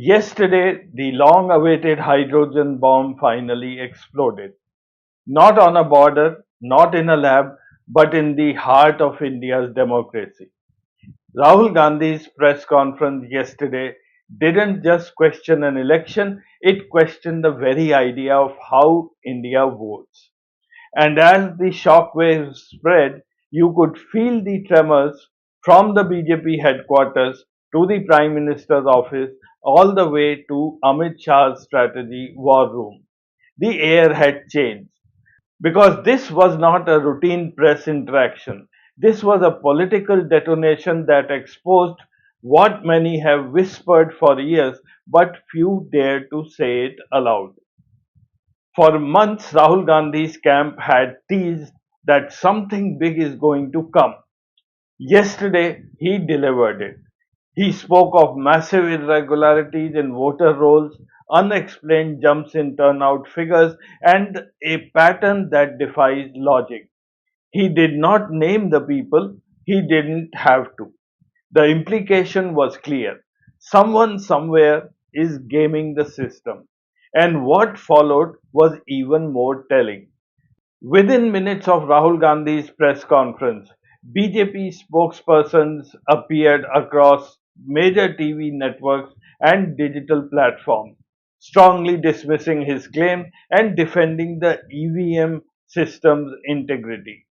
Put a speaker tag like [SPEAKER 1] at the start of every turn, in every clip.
[SPEAKER 1] Yesterday, the long awaited hydrogen bomb finally exploded. Not on a border, not in a lab, but in the heart of India's democracy. Rahul Gandhi's press conference yesterday didn't just question an election, it questioned the very idea of how India votes. And as the shockwaves spread, you could feel the tremors from the BJP headquarters to the Prime Minister's office, all the way to Amit Shah's strategy war room. The air had changed because this was not a routine press interaction. This was a political detonation that exposed what many have whispered for years, but few dared to say it aloud. For months, Rahul Gandhi's camp had teased that something big is going to come. Yesterday, he delivered it. He spoke of massive irregularities in voter rolls, unexplained jumps in turnout figures, and a pattern that defies logic. He did not name the people, he didn't have to. The implication was clear. Someone somewhere is gaming the system. And what followed was even more telling. Within minutes of Rahul Gandhi's press conference, BJP spokespersons appeared across major TV networks and digital platforms, strongly dismissing his claim and defending the EVM system's integrity.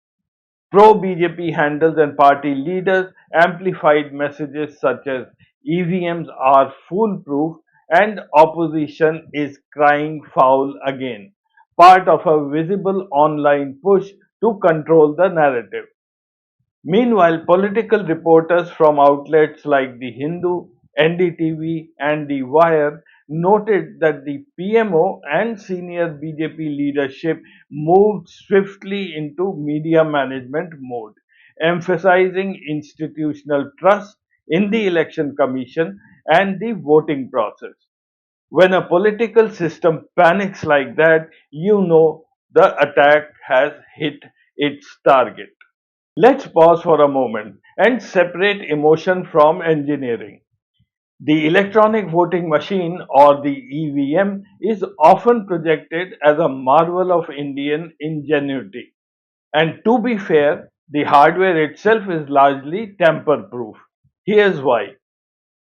[SPEAKER 1] Pro BJP handles and party leaders amplified messages such as EVMs are foolproof and opposition is crying foul again, part of a visible online push to control the narrative. Meanwhile, political reporters from outlets like The Hindu, NDTV, and The Wire noted that the PMO and senior BJP leadership moved swiftly into media management mode, emphasizing institutional trust in the election commission and the voting process. When a political system panics like that, you know the attack has hit its target. Let's pause for a moment and separate emotion from engineering. The electronic voting machine or the EVM is often projected as a marvel of Indian ingenuity. And to be fair, the hardware itself is largely tamper proof. Here's why.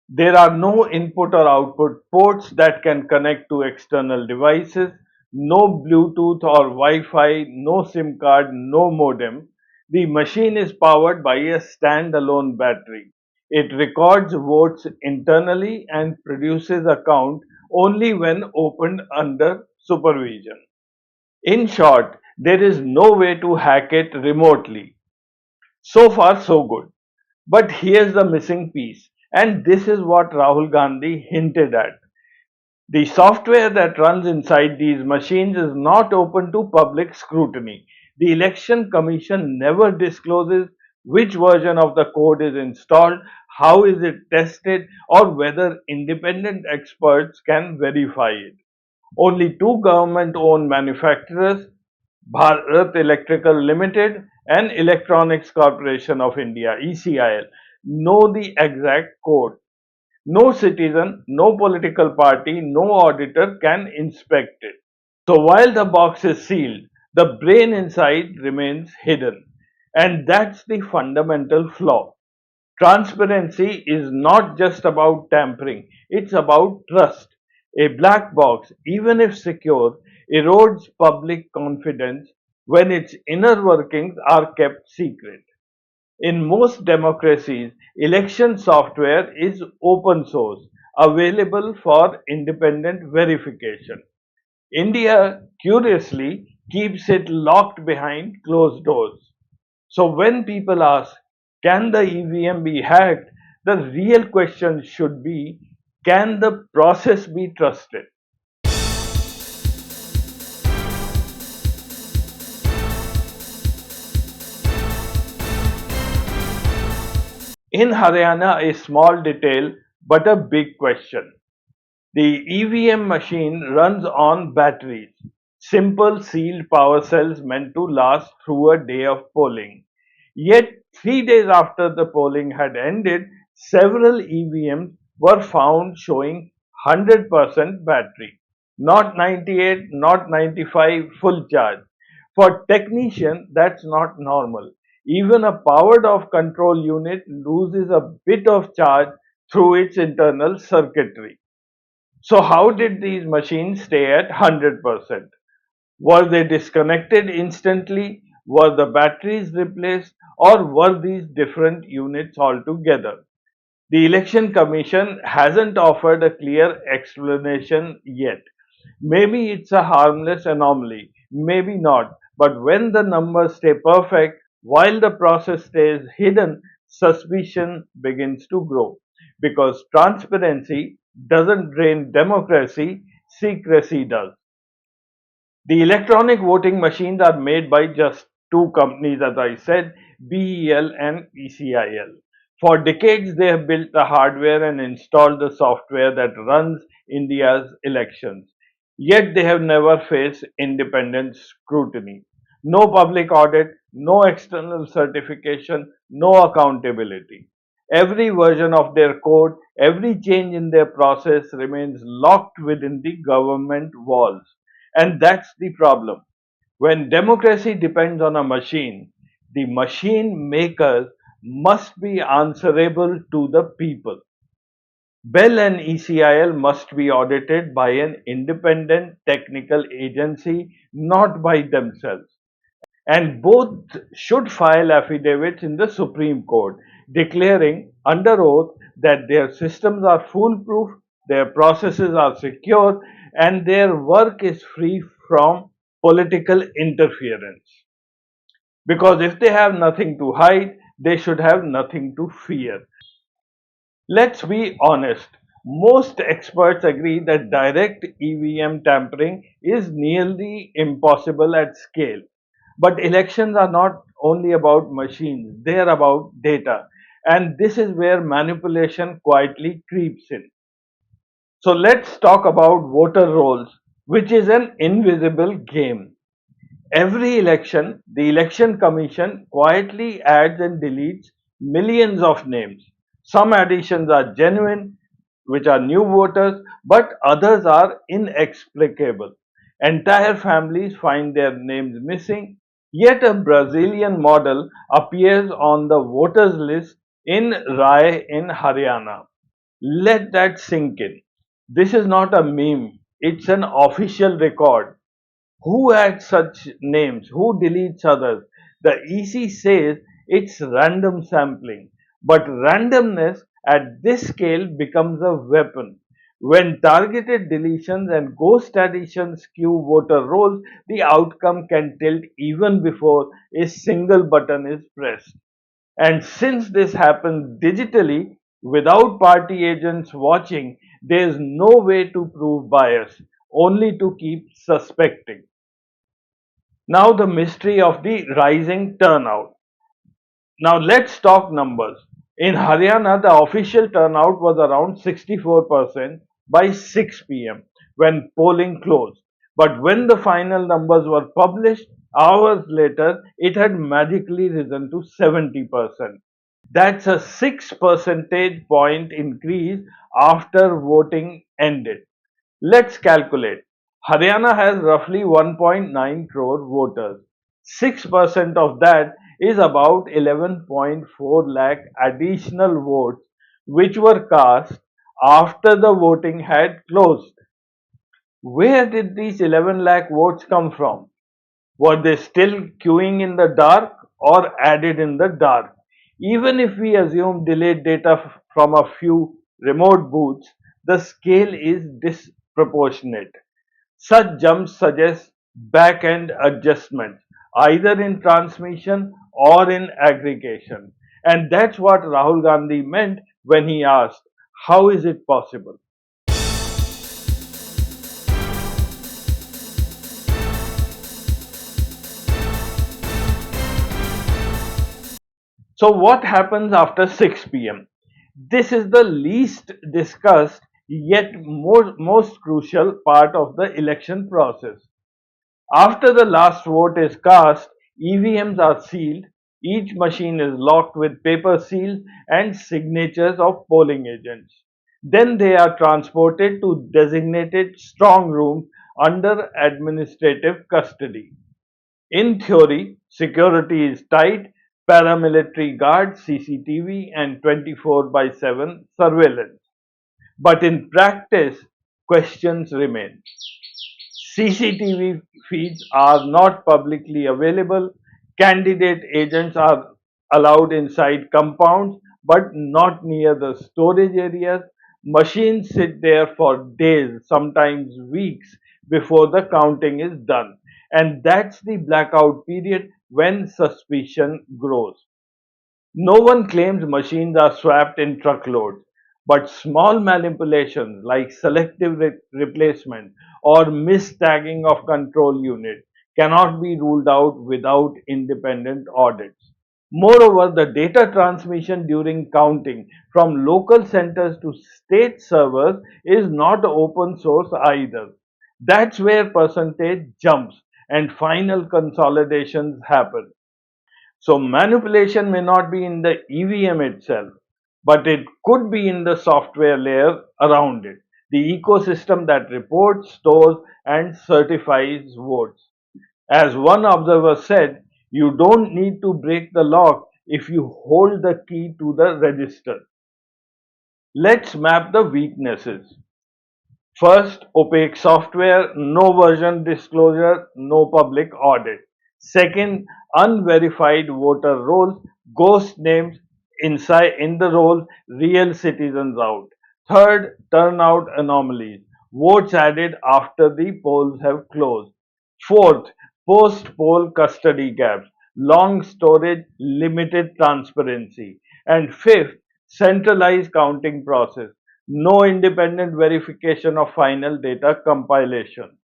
[SPEAKER 1] There are no input or output ports that can connect to external devices, no Bluetooth or Wi Fi, no SIM card, no modem. The machine is powered by a standalone battery. It records votes internally and produces a count only when opened under supervision. In short, there is no way to hack it remotely. So far, so good. But here's the missing piece, and this is what Rahul Gandhi hinted at. The software that runs inside these machines is not open to public scrutiny. The Election Commission never discloses which version of the code is installed, how is it tested, or whether independent experts can verify it. Only two government owned manufacturers, Bharat Electrical Limited and Electronics Corporation of India (ECIL), know the exact code. No citizen, no political party, no auditor can inspect it. So while the box is sealed, the brain inside remains hidden. And that's the fundamental flaw. Transparency is not just about tampering, it's about trust. A black box, even if secure, erodes public confidence when its inner workings are kept secret. In most democracies, election software is open source, available for independent verification. India, curiously, keeps it locked behind closed doors. So when people ask, can the EVM be hacked? The real question should be, can the process be trusted? In Haryana, a small detail but a big question. The EVM machine runs on batteries, simple sealed power cells meant to last through a day of polling. Yet, 3 days after the polling had ended, several EVMs were found showing 100% battery, not 98, not 95, full charge. For technician, that's not normal. Even a powered off control unit loses a bit of charge through its internal circuitry. So how did these machines stay at 100%? Were they disconnected instantly? Were the batteries replaced? Or were these different units altogether? The Election Commission hasn't offered a clear explanation yet. Maybe it's a harmless anomaly, maybe not. But when the numbers stay perfect while the process stays hidden, suspicion begins to grow. Because transparency doesn't drain democracy, secrecy does. The electronic voting machines are made by just two companies, as I said, BEL and ECIL. For decades, they have built the hardware and installed the software that runs India's elections. Yet they have never faced independent scrutiny. No public audit, no external certification, no accountability. Every version of their code, every change in their process remains locked within the government walls. And that's the problem. When democracy depends on a machine, the machine makers must be answerable to the people. Bell and ECIL must be audited by an independent technical agency, not by themselves. And both should file affidavits in the Supreme Court declaring under oath that their systems are foolproof, their processes are secure, and their work is free from political interference. Because if they have nothing to hide, they should have nothing to fear. Let's be honest. Most experts agree that direct EVM tampering is nearly impossible at scale. But elections are not only about machines, they are about data. And this is where manipulation quietly creeps in. So let's talk about voter rolls, which is an invisible game. Every election, the Election Commission quietly adds and deletes millions of names. Some additions are genuine, which are new voters, but others are inexplicable. Entire families find their names missing, yet a Brazilian model appears on the voters list in Rai in Haryana. Let that sink in. This is not a meme, it's an official record. Who adds such names? Who deletes others? The EC says it's random sampling, but randomness at this scale becomes a weapon. When targeted deletions and ghost additions skew voter rolls, the outcome can tilt even before a single button is pressed. And since this happens digitally, without party agents watching, there is no way to prove bias, only to keep suspecting. Now, the mystery of the rising turnout. Now, let's talk numbers. In Haryana, the official turnout was around 64% by 6 pm when polling closed. But when the final numbers were published, hours later, it had magically risen to 70%. That's a 6 percentage point increase after voting ended. Let's calculate. Haryana has roughly 1.9 crore voters. 6% of that is about 11.4 lakh additional votes which were cast after the voting had closed. Where did these 11 lakh votes come from? Were they still queuing in the dark or added in the dark? Even if we assume delayed data from a few remote booths, the scale is disproportionate. Such jumps suggest back end adjustments, either in transmission or in aggregation. And that's what Rahul Gandhi meant when he asked, how is it possible? So, what happens after 6 pm? This is the least discussed yet most crucial part of the election process. After the last vote is cast, EVMs are sealed, each machine is locked with paper seals and signatures of polling agents. Then they are transported to designated strong rooms under administrative custody. In theory, security is tight, paramilitary guards, CCTV, and 24 by 7 surveillance. But in practice, questions remain. CCTV feeds are not publicly available. Candidate agents are allowed inside compounds but not near the storage areas. Machines sit there for days, sometimes weeks, before the counting is done. And that's the blackout period when suspicion grows. No one claims machines are swapped in truckloads, but small manipulations like selective replacement or mistagging of control units cannot be ruled out without independent audits. Moreover, the data transmission during counting from local centers to state servers is not open source either. That's where percentage jumps and final consolidations happen. So manipulation may not be in the EVM itself, but it could be in the software layer around it, the ecosystem that reports, stores, and certifies votes. As one observer said, you don't need to break the lock if you hold the key to the register. Let's map the weaknesses. First, opaque software, no version disclosure, no public audit. Second, unverified voter rolls, ghost names inside in the rolls, real citizens out. Third, turnout anomalies, votes added after the polls have closed. Fourth, post poll custody gaps, long storage, limited transparency. And fifth, centralized counting process, no independent verification of final data compilation.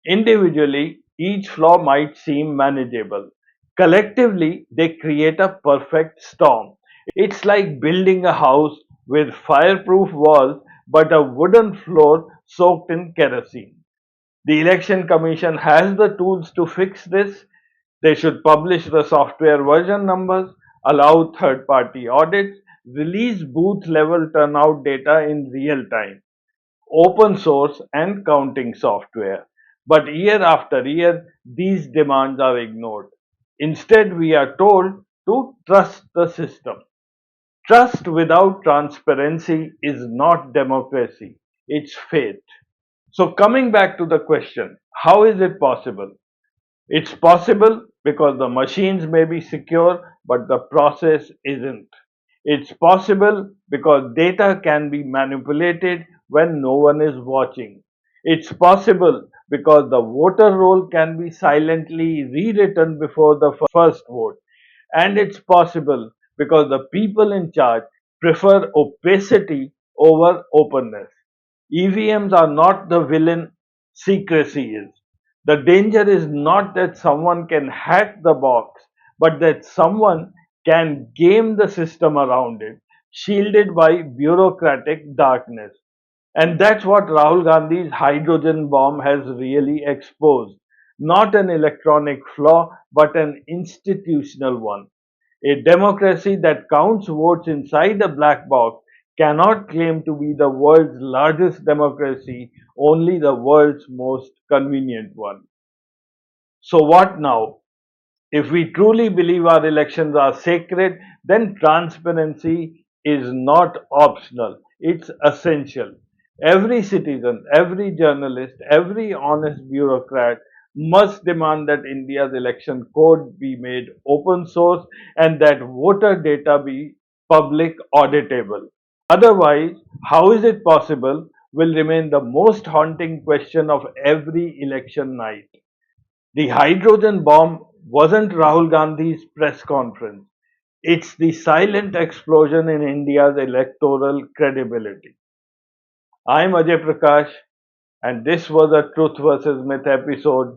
[SPEAKER 1] Individually, each flaw might seem manageable. Collectively, they create a perfect storm. It's like building a house with fireproof walls but a wooden floor soaked in kerosene. The Election Commission has the tools to fix this. They should publish the software version numbers, allow third party audits, release booth level turnout data in real time, open source and counting software. But year after year, these demands are ignored. Instead, we are told to trust the system. Trust without transparency is not democracy, it's faith. So, coming back to the question, how is it possible? It's possible because the machines may be secure, but the process isn't. It's possible because data can be manipulated when no one is watching. It's possible because the voter roll can be silently rewritten before the first vote. And it's possible because the people in charge prefer opacity over openness. EVMs are not the villain, secrecy is. The danger is not that someone can hack the box, but that someone can game the system around it, shielded by bureaucratic darkness. And that's what Rahul Gandhi's hydrogen bomb has really exposed. Not an electronic flaw, but an institutional one. A democracy that counts votes inside a black box cannot claim to be the world's largest democracy, only the world's most convenient one. So, what now? If we truly believe our elections are sacred, then transparency is not optional, it's essential. Every citizen, every journalist, every honest bureaucrat must demand that India's election code be made open source and that voter data be public auditable. Otherwise, how is it possible will remain the most haunting question of every election night. The hydrogen bomb wasn't Rahul Gandhi's press conference. It's the silent explosion in India's electoral credibility. I'm Ajay Prakash, and this was a Truth versus Myth episode.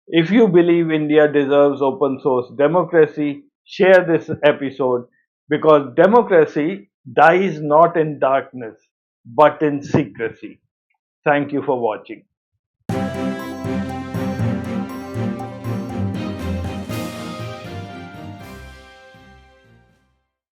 [SPEAKER 1] If you believe India deserves open source democracy, share this episode because democracy dies not in darkness but in secrecy. Thank you for watching.